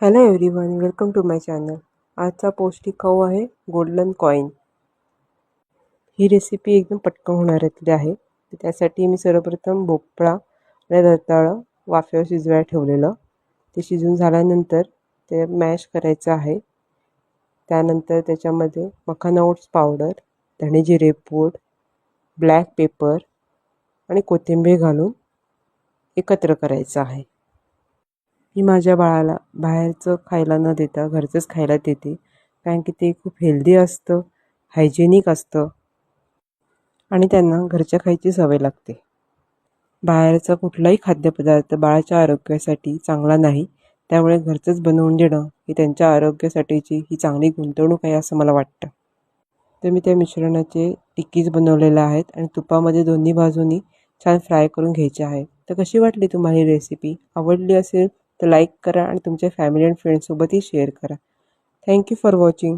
Hello everyone, welcome to my channel. आजचा पौष्टिक खाऊ आहे गोल्डन कॉईन. ही रेसिपी एकदम पटकन होणाऱ्यातली आहे. त्यासाठी मी सर्वप्रथम भोपळा आणि रताळं वाफेवर शिजवायला ठेवलेलं. ते शिजून झाल्यानंतर ते मॅश करायचं आहे. त्यानंतर त्याच्यामध्ये मखाना ओट्स पावडर, धणे जिरे पूड, ब्लॅक पेपर आणि कोथिंबीर घालून एकत्र करायचं आहे. मी माझ्या बाळाला बाहेरचं खायला न देता घरचंच खायला देते, कारण की ते खूप हेल्दी असतं, हायजेनिक असतं आणि त्यांना घरच्या खायची सवय लागते. बाहेरचा कुठलाही खाद्यपदार्थ बाळाच्या आरोग्यासाठी चांगला नाही. त्यामुळे घरचंच बनवून देणं ही त्यांच्या आरोग्यासाठीची ही चांगली गुंतवणूक आहे असं मला वाटतं. तर मी त्या मिश्रणाचे टिक्कीज बनवलेल्या आहेत आणि तुपामध्ये दोन्ही बाजूनी छान फ्राय करून घ्यायचे आहेत. तर कशी वाटली तुम्हाला ही रेसिपी? आवडली असेल तर लाईक करा आणि तुमच्या फॅमिली अँड फ्रेंड्ससोबतही शेअर करा. Thank you for watching.